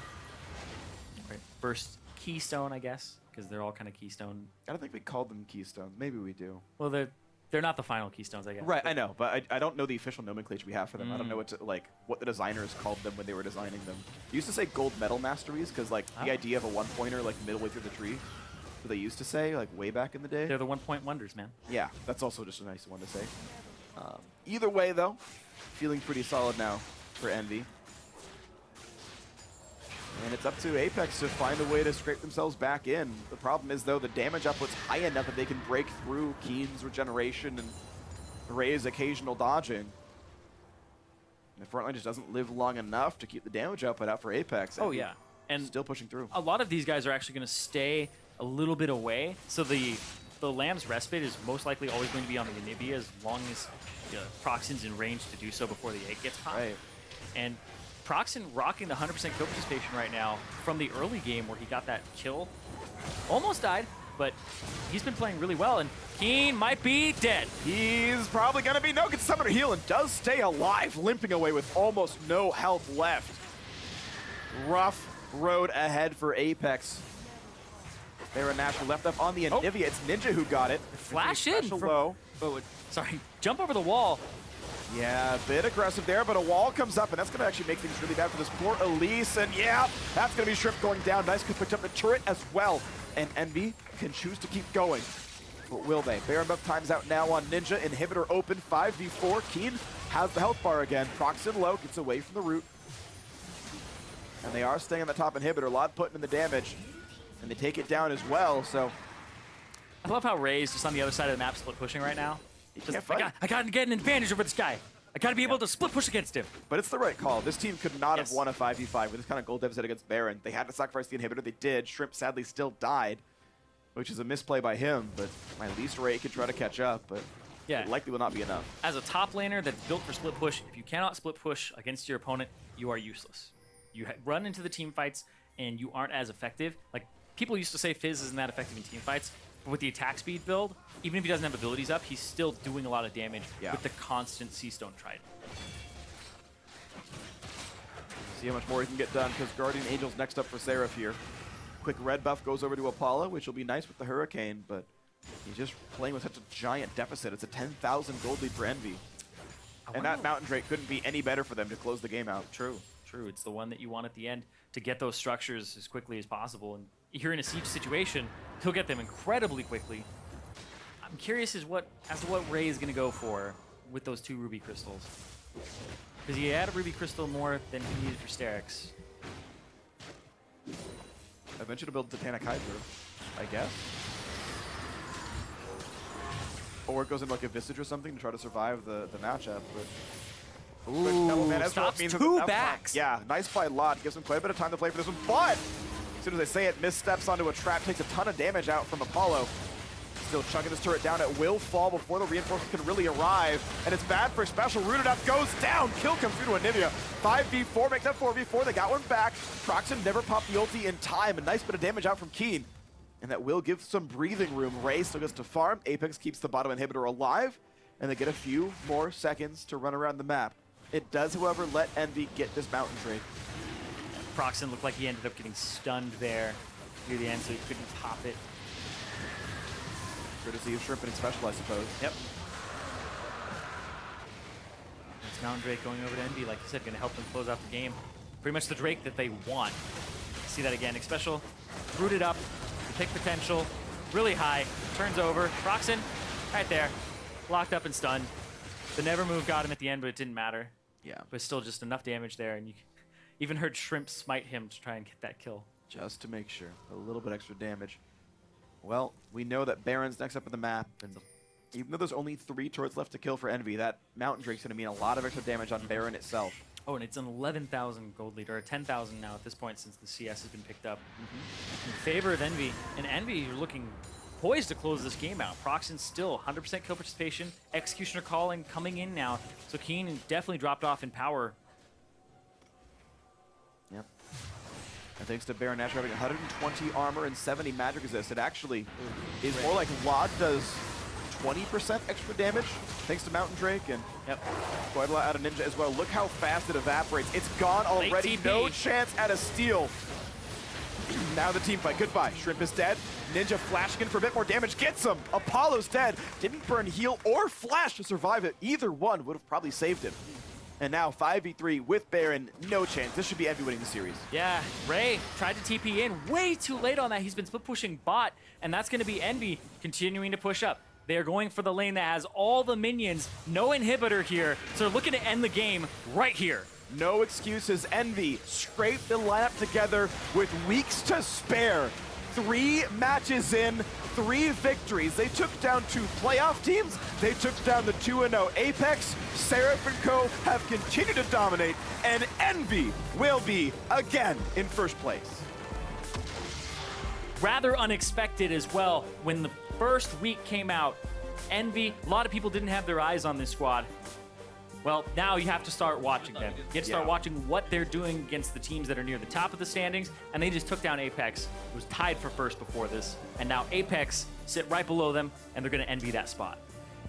Right. First keystone, I guess, because they're all kind of keystone. I don't think we called them keystones. Maybe we do. Well, they're not the final keystones, I guess. Right, I know, but I don't know the official nomenclature we have for them. I don't know what the designers called them when they were designing them. They used to say gold medal masteries because the idea of a one-pointer like midway through the tree, what they used to say like way back in the day. They're the one-point wonders, man. Yeah, that's also just a nice one to say. Either way, though, feeling pretty solid now for Envy. And it's up to Apex to find a way to scrape themselves back in. The problem is, though, the damage output's high enough that they can break through Keen's regeneration and Ray's occasional dodging. And the front line just doesn't live long enough to keep the damage output out for Apex. Oh, yeah. And still pushing through. A lot of these guys are actually going to stay a little bit away. So the Lamb's Respite is most likely always going to be on the EnVyUs as long as Proxen's in range to do so before the egg gets popped. Right. And Proxen rocking the 100% kill participation right now from the early game where he got that kill. Almost died, but he's been playing really well, and Keen might be dead. He's probably going to be no good summoner heal and does stay alive, limping away with almost no health left. Rough road ahead for Apex. Baron National left up on the EnVyUs. It's Ninja who got it. Flash in from low. Sorry, jump over the wall. Yeah, a bit aggressive there, but a wall comes up, and that's going to actually make things really bad for this poor Elise. And yeah, that's going to be Shrimp going down. Nice, could picked up the turret as well. And Envy can choose to keep going. But will they? Baron buff times out now on Ninja. Inhibitor open, 5v4. Keen has the health bar again. Proxen low, gets away from the root. And they are staying on the top inhibitor. A lot putting in the damage. And they take it down as well, so. I love how Ray's just on the other side of the map split pushing right now. I got to get an advantage over this guy. I got to be able to split push against him. But it's the right call. This team could not have won a 5v5 with this kind of gold deficit against Baron. They had to sacrifice the inhibitor. They did. Shrimp sadly still died, which is a misplay by him. But at least Ray could try to catch up, but it likely will not be enough. As a top laner that's built for split push, if you cannot split push against your opponent, you are useless. You run into the team fights, and you aren't as effective. Like, people used to say Fizz isn't that effective in team fights. But with the attack speed build, even if he doesn't have abilities up, he's still doing a lot of damage with the constant Seastone Trident. See how much more he can get done, because Guardian Angel's next up for Seraph here. Quick red buff goes over to Apollo, which will be nice with the Hurricane, but he's just playing with such a giant deficit. It's a 10,000 gold lead for Envy. And that Mountain Drake couldn't be any better for them to close the game out. True. It's the one that you want at the end to get those structures as quickly as possible. And you're in a siege situation, he'll get them incredibly quickly. I'm curious as to what Ray is going to go for with those 2 Ruby Crystals. Because he had a Ruby Crystal more than he needed for Sterix. Eventually to build Titanic Hydra, I guess. Or it goes into like a Visage or something to try to survive the matchup. But ooh, stops 2 backs. Yeah, nice play, Lot. Gives him quite a bit of time to play for this one, but as soon as I say it, missteps onto a trap, takes a ton of damage out from Apollo. Still chugging this turret down. It will fall before the reinforcements can really arrive, and it's bad for Special. Rooted up, goes down. Kill comes through to EnVyUs. 5v4 makes that 4v4. They got one back. Proxen never popped the ulti in time. A nice bit of damage out from Keen, and that will give some breathing room. Ray still gets to farm. Apex keeps the bottom inhibitor alive, and they get a few more seconds to run around the map. It does, however, let Envy get this Mountain Drake. Proxen looked like he ended up getting stunned there near the end, so he couldn't pop it. Courtesy of Shrimp and Special, I suppose. Yep. It's Mountain Drake going over to Envy, like you said, going to help them close out the game. Pretty much the Drake that they want. See that again. Special rooted up, the pick potential, really high, turns over. Proxen, right there, locked up and stunned. The never move got him at the end, but it didn't matter. Yeah. But still just enough damage there, and you even heard Shrimp smite him to try and get that kill. Just to make sure. A little bit extra damage. Well, we know that Baron's next up on the map, and even though there's only 3 turrets left to kill for Envy, that Mountain Drake's going to mean a lot of extra damage on Baron itself. Oh, and it's an 11,000 gold lead, or a 10,000 now at this point since the CS has been picked up. In favor of EnVy. And EnVy, you're looking poised to close this game out. Proxen still 100% kill participation. Executioner calling coming in now. So Keen definitely dropped off in power. Yep. And thanks to Baron Nashor having 120 armor and 70 magic resist, it actually is more like WOD does 20% extra damage thanks to Mountain Drake, and quite a lot out of Ninja as well. Look how fast it evaporates. It's gone already. No chance at a steal. Now the team fight. Goodbye. Shrimp is dead. Ninja flashing in for a bit more damage. Gets him. Apollo's dead. Didn't burn heal or flash to survive it. Either one would have probably saved him. And now 5v3 with Baron. No chance. This should be EnVy winning the series. Yeah, Ray tried to TP in way too late on that. He's been split pushing bot, and that's going to be EnVy continuing to push up. They're going for the lane that has all the minions. No inhibitor here, so they're looking to end the game right here. No excuses. EnVy scraped the lineup together with weeks to spare. 3 matches in, 3 victories. They took down 2 playoff teams. They took down the 2-0 Apex. Seraph and Co. have continued to dominate, and EnVy will be again in first place. Rather unexpected as well. When the first week came out, EnVy, a lot of people didn't have their eyes on this squad. Well, now you have to start watching them. You have to start watching what they're doing against the teams that are near the top of the standings, and they just took down Apex. It was tied for first before this, and now Apex sit right below them, and they're going to envy that spot.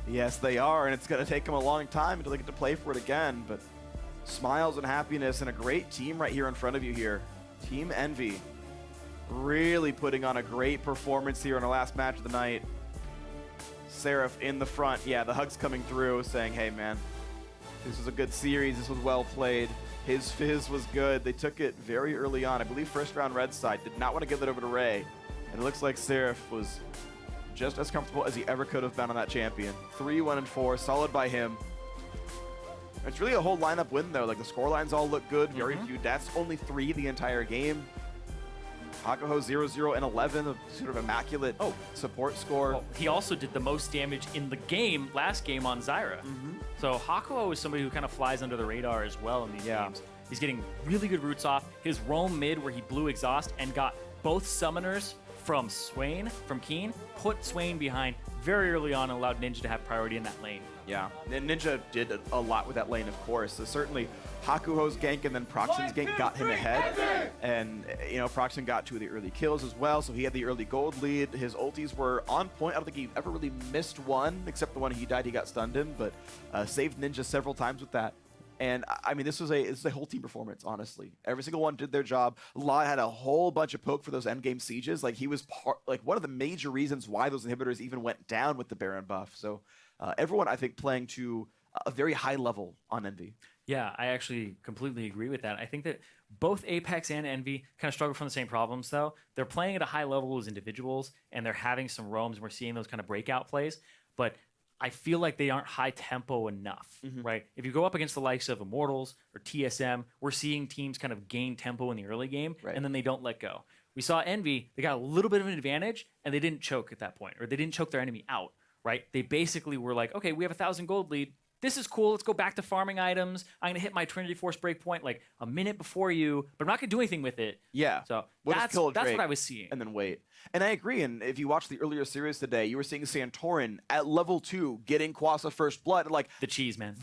Yes, they are, and it's going to take them a long time until they get to play for it again, but smiles and happiness and a great team right here in front of you here. Team EnVy really putting on a great performance here in the last match of the night. Seraph in the front. Yeah, the hugs coming through saying, hey, man, this was a good series. This was well played. His fizz was good. They took it very early on. I believe first round red side. Did not want to give it over to Ray. And it looks like Seraph was just as comfortable as he ever could have been on that champion. 3-1-4, solid by him. It's really a whole lineup win, though. Like, the scorelines all look good. Very few deaths. Only 3 the entire game. Hakuho 0-0 and 11, a sort of immaculate support score. Well, he also did the most damage in the game last game on Zyra. So Hakuho is somebody who kind of flies under the radar as well in these games. He's getting really good roots off. His roam mid where he blew exhaust and got both summoners from Swain, from Keen, put Swain behind very early on and allowed Ninja to have priority in that lane. Yeah, and Ninja did a lot with that lane, of course. So certainly Hakuho's gank and then Proxen's gank got him ahead. And, you know, Proxen got 2 of the early kills as well, so he had the early gold lead. His ultis were on point. I don't think he ever really missed one, except the one he died, he got stunned in, but saved Ninja several times with that. And, I mean, this was a whole team performance, honestly. Every single one did their job. La had a whole bunch of poke for those endgame sieges. Like, he was one of the major reasons why those inhibitors even went down with the Baron buff. So everyone, I think, playing to a very high level on EnVy. Yeah, I actually completely agree with that. I think that both Apex and EnVy kind of struggle from the same problems, though. They're playing at a high level as individuals, and they're having some roams, and we're seeing those kind of breakout plays. But I feel like they aren't high tempo enough, right? If you go up against the likes of Immortals or TSM, we're seeing teams kind of gain tempo in the early game, and then they don't let go. We saw EnVy, they got a little bit of an advantage, and they didn't choke at that point, or they didn't choke their enemy out, right? They basically were like, okay, we have 1,000 gold lead. This is cool. Let's go back to farming items. I'm going to hit my Trinity Force breakpoint like a minute before you, but I'm not going to do anything with it. Yeah. So We'll that's what I was seeing. And then wait. And I agree. And if you watch the earlier series today, you were seeing Santorin at level 2 getting Quasa First Blood. Like, the cheese, man.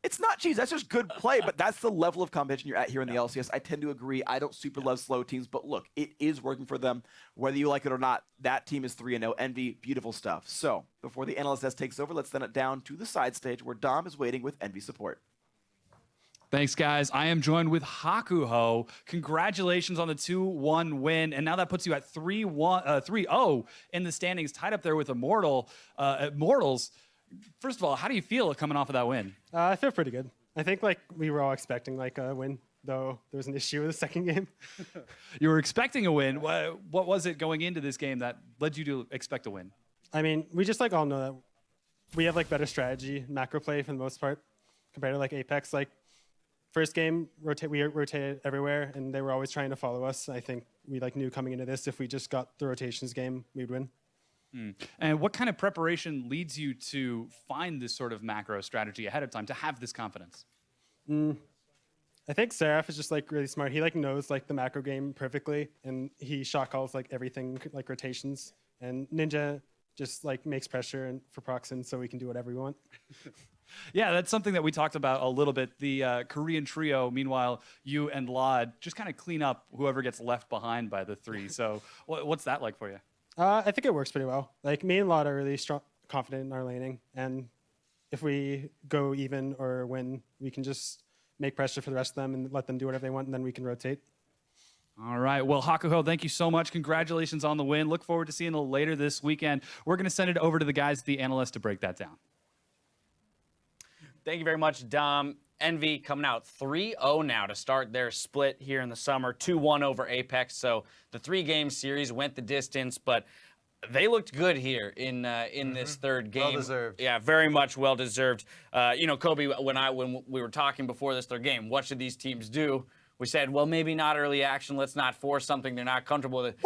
It's not cheese. That's just good play. But that's the level of competition you're at here in the LCS. I tend to agree. I don't super love slow teams. But look, it is working for them. Whether you like it or not, that team is 3-0. EnVy, beautiful stuff. So before the Analyst S takes over, let's send it down to the side stage where Dom is waiting with EnVy support. Thanks, guys. I am joined with Hakuho. Congratulations on the 2-1 win, and now that puts you at 3-0 in the standings, tied up there with Immortals. First of all, how do you feel coming off of that win? I feel pretty good. I think we were all expecting a win, though there was an issue with the second game. You were expecting a win. What was it going into this game that led you to expect a win? I mean, we just all know that we have better strategy, macro play for the most part, compared to Apex. First game, we rotated everywhere, and they were always trying to follow us. I think we knew coming into this, if we just got the rotations game, we'd win. And what kind of preparation leads you to find this sort of macro strategy ahead of time, to have this confidence? I think Seraph is just like really smart. He like knows like the macro game perfectly, and he shot calls like everything, like rotations. And Ninja just like makes pressure and for Proxen, so we can do whatever we want. Yeah, that's something that we talked about a little bit. The Korean trio, meanwhile, you and Lod just kind of clean up whoever gets left behind by the three. So what's that like for you? I think it works pretty well. Like me and Lod are really strong, confident in our laning, and if we go even or win, we can just make pressure for the rest of them and let them do whatever they want, and then we can rotate. All right. Well, Hakuho, thank you so much. Congratulations on the win. Look forward to seeing you later this weekend. We're going to send it over to the guys, the analysts, to break that down. Thank you very much, Dom. Envy coming out 3-0 now to start their split here in the summer, 2-1 over APX. So the 3-game series went the distance, but they looked good here in this third game. Well deserved. Yeah, very much well deserved. You know, Kobe, when we were talking before this third game, what should these teams do? We said, well, maybe not early action. Let's not force something they're not comfortable with.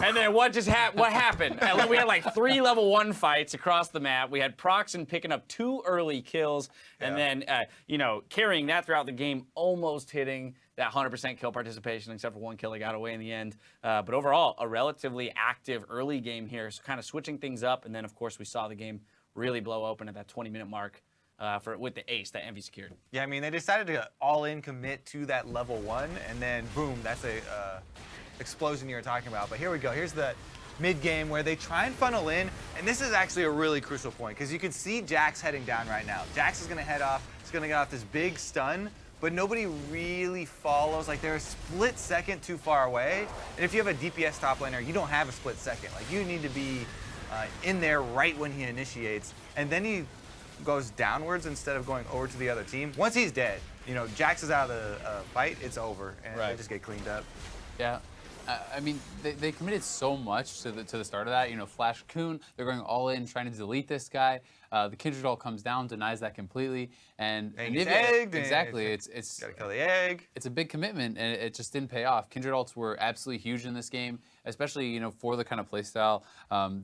And then what happened? We had like 3 level 1 fights across the map. We had Proxen picking up 2 early kills, and then you know, carrying that throughout the game, almost hitting that 100% kill participation, except for 1 kill that got away in the end. But overall, a relatively active early game here, so kind of switching things up. And then, of course, we saw the game really blow open at that 20-minute mark. With the ace that Envy secured. Yeah, I mean, they decided to all-in commit to that level 1, and then boom, that's a explosion you were talking about. But here we go. Here's the mid-game where they try and funnel in, and this is actually a really crucial point because you can see Jax heading down right now. Jax is going to head off. He's going to get off this big stun, but nobody really follows. Like, they're a split second too far away, and if you have a DPS top laner, you don't have a split second. Like, you need to be in there right when he initiates, and then he goes downwards instead of going over to the other team. Once he's dead, you know, Jax is out of the fight, it's over, and they just get cleaned up. Yeah. I mean, they committed so much to the start of that. You know, Flash Coon, they're going all in, trying to delete this guy. The Kindred ult comes down, denies that completely, and he's egged. Exactly, it's gotta kill the egg. It's a big commitment, and it just didn't pay off. Kindred ults were absolutely huge in this game, especially, you know, for the kind of playstyle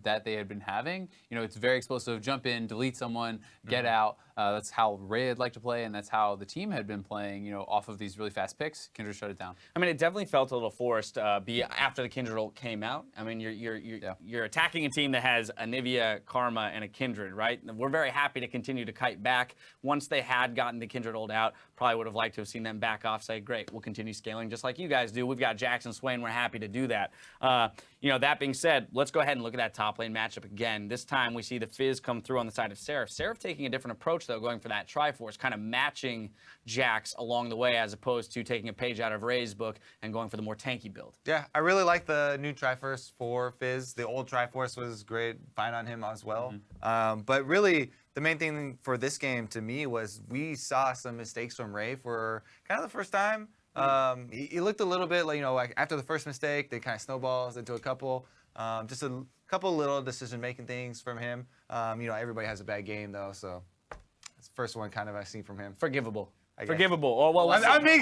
that they had been having. You know, it's very explosive. Jump in, delete someone, get out. That's how Ray had liked to play, and that's how the team had been playing. You know, off of these really fast picks. Kindred shut it down. I mean, it definitely felt a little forced after the Kindred ult came out. I mean, you're attacking a team that has a Nivea, Karma, and a Kindred, right? We're very happy to continue to kite back. Once they had gotten the Kindred ult out, probably would have liked to have seen them back off, say, great, we'll continue scaling just like you guys do. We've got Jackson Swain, we're happy to do that. You know, that being said, let's go ahead and look at that top lane matchup again. This time we see the Fizz come through on the side of Seraph. Seraph taking a different approach, though, going for that Triforce, kind of matching Jax along the way as opposed to taking a page out of Ray's book and going for the more tanky build. Yeah, I really like the new Triforce for Fizz. The old Triforce was great, fine on him as well. But really, the main thing for this game to me was we saw some mistakes from Ray for kind of the first time. He looked a little bit like, you know, like after the first mistake, they kind of snowballs into a couple, just a couple little decision-making things from him. You know, everybody has a bad game though, so it's the first one kind of I've seen from him. Forgivable. Forgivable. Oh, well, I'm being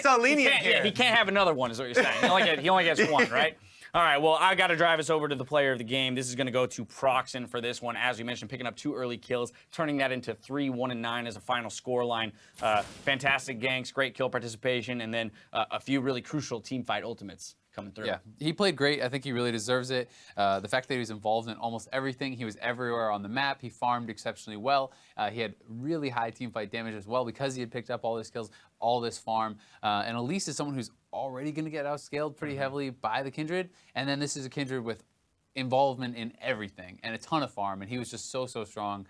so lenient here. He can't have another one, is what you're saying. He only gets one, right? All right, well, I've got to drive us over to the player of the game. This is going to go to Proxen for this one. As we mentioned, picking up 2 early kills, turning that into 3, 1, and 9 as a final score line. Fantastic ganks, great kill participation, and then a few really crucial team fight ultimates coming through. Yeah, he played great. I think he really deserves it. The fact that he was involved in almost everything, he was everywhere on the map. He farmed exceptionally well. He had really high team fight damage as well because he had picked up all his kills, all this farm. And Elise is someone who's already going to get outscaled pretty heavily by the Kindred. And then this is a Kindred with involvement in everything and a ton of farm. And he was just so strong.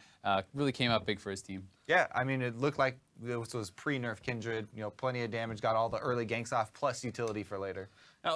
Really came out big for his team. Yeah, I mean, it looked like this was pre-nerf Kindred. You know, plenty of damage, got all the early ganks off, plus utility for later.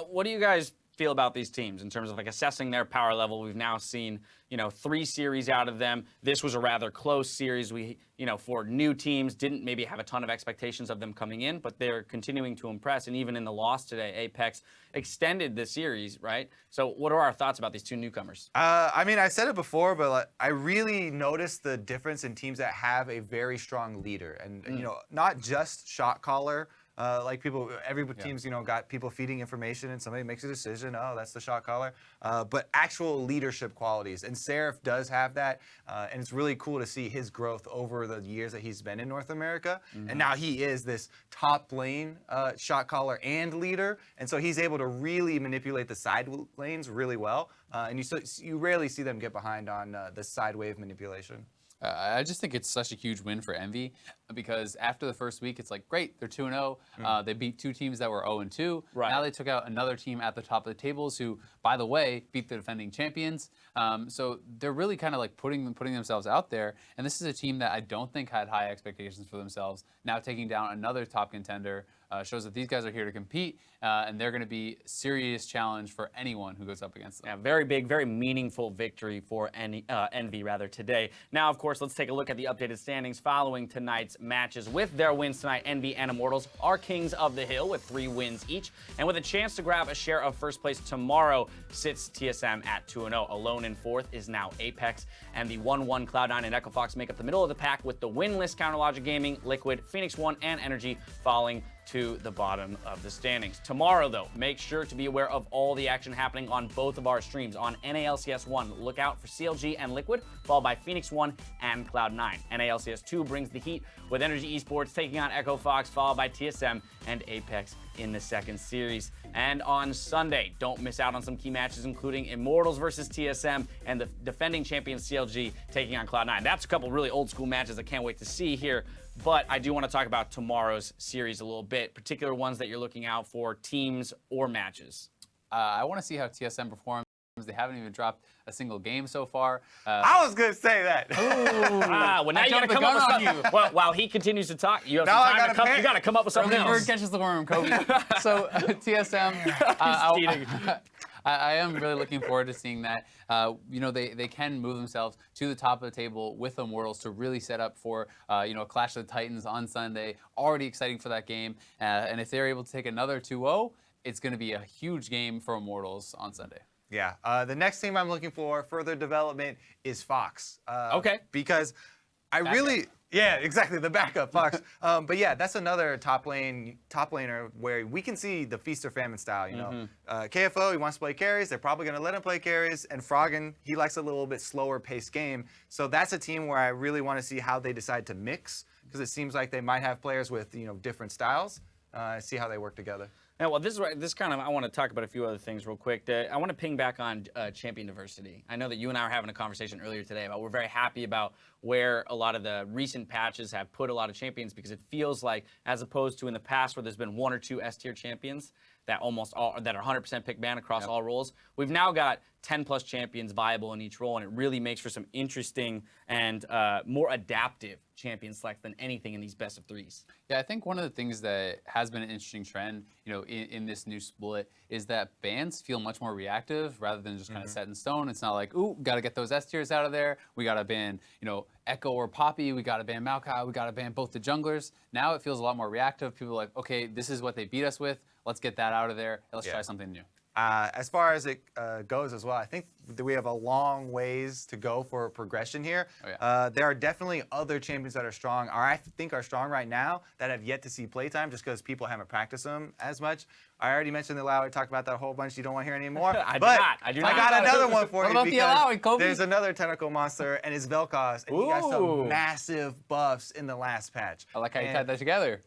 What do you guys feel about these teams in terms of like assessing their power level? We've now seen, you know, 3 series out of them. This was a rather close series. We, you know, for new teams, didn't maybe have a ton of expectations of them coming in, but they're continuing to impress. And even in the loss today, Apex extended the series, right? So what are our thoughts about these 2 newcomers? I mean, I said it before, but like, I really noticed the difference in teams that have a very strong leader. And, you know, not just shot caller, like every team's got people feeding information, and somebody makes a decision. Oh, that's the shot caller. But actual leadership qualities, and Seraph does have that, and it's really cool to see his growth over the years that he's been in North America. And now he is this top lane shot caller and leader, and so he's able to really manipulate the side lanes really well. And you rarely see them get behind on the side wave manipulation. I just think it's such a huge win for Envy because after the first week, it's like, great, they're 2-0. They beat 2 teams that were 0-2. Right. Now they took out another team at the top of the tables who, by the way, beat the defending champions. So they're really kind of like putting themselves out there. And this is a team that I don't think had high expectations for themselves. Now taking down another top contender shows that these guys are here to compete, and they're going to be a serious challenge for anyone who goes up against them. Yeah, very big, very meaningful victory for Envy today. Now, of course, let's take a look at the updated standings following tonight's matches. With their wins tonight, Envy and Immortals are kings of the hill with 3 wins each, and with a chance to grab a share of first place tomorrow, sits TSM at 2-0. Alone in 4th is now APX, and the 1-1 Cloud9 and Echo Fox make up the middle of the pack with the winless Counterlogic Gaming, Liquid, Phoenix One, and Energy falling to the bottom of the standings. Tomorrow, though, make sure to be aware of all the action happening on both of our streams. On NALCS 1, look out for CLG and Liquid, followed by Phoenix 1 and Cloud9. NALCS 2 brings the heat with Energy Esports taking on Echo Fox, followed by TSM and Apex in the second series. And on Sunday, don't miss out on some key matches, including Immortals versus TSM and the defending champions CLG taking on Cloud9. That's a couple really old school matches I can't wait to see here. But I do want to talk about tomorrow's series a little bit, particular ones that you're looking out for, teams or matches. I want to see how TSM performs. They haven't even dropped a single game so far. I was going to say that. Well, now you got to come up with something. Well, while he continues to talk, you have some time to come. You got to come up with something Early else. bird catches the worm, Kobe. So TSM, I am really looking forward to seeing that. They can move themselves to the top of the table with Immortals to really set up for a Clash of the Titans on Sunday. Already exciting for that game. And if they're able to take another 2-0, it's going to be a huge game for Immortals on Sunday. Yeah. The next team I'm looking for further development is Fox. Okay. Because yeah, exactly, the backup Fox. But yeah, that's another top laner where we can see the feast or famine style. KFO, he wants to play carries. They're probably going to let him play carries. And Froggen, he likes a little bit slower paced game. So that's a team where I really want to see how they decide to mix, because it seems like they might have players with different styles. See how they work together. Yeah, well, this kind of, I want to talk about a few other things real quick. I want to ping back on champion diversity. I know that you and I were having a conversation earlier today about we're very happy about where a lot of the recent patches have put a lot of champions, because it feels like, as opposed to in the past where there's been 1 or 2 S-tier champions that that are 100% pick ban across all roles, we've now got 10+ champions viable in each role, and it really makes for some interesting and more adaptive champion select than anything in these best of 3s. Yeah, I think one of the things that has been an interesting trend, in this new split, is that bans feel much more reactive rather than just kind of set in stone. It's not like, ooh, got to get those S tiers out of there. We got to ban, Echo or Poppy. We got to ban Maokai. We got to ban both the junglers. Now it feels a lot more reactive. People are like, okay, this is what they beat us with. Let's get that out of there. Let's try something new. As far as it goes as well, I think that we have a long ways to go for progression here. Oh, yeah. There are definitely other champions that are strong, or I think are strong right now, that have yet to see playtime just because people haven't practiced them as much. I already mentioned the Alawi, talked about that a whole bunch. You don't want to hear anymore. I do not. I got another one for what you. About the Alawi, Kobe? There's another tentacle monster, and it's Vel'Koz, and he got some massive buffs in the last patch. I like how you tied that together.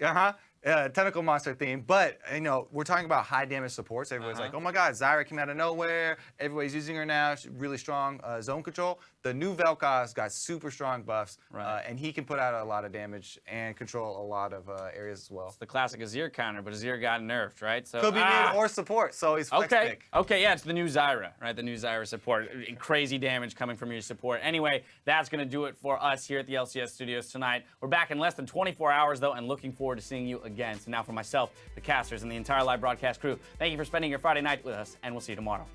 Tentacle monster theme, but we're talking about high damage supports. Everybody's like, oh my god, Zyra came out of nowhere. Everybody's using her now. She's really strong zone control. The new Vel'Koz got super strong buffs, and he can put out a lot of damage and control a lot of areas as well. It's the classic Azir counter, but Azir got nerfed, right? So could be mid or support, so he's flex pick. Okay, yeah, it's the new Zyra, right? The new Zyra support. Crazy damage coming from your support. Anyway, that's going to do it for us here at the LCS studios tonight. We're back in less than 24 hours, though, and looking forward to seeing you again. So now for myself, the casters, and the entire live broadcast crew, thank you for spending your Friday night with us, and we'll see you tomorrow.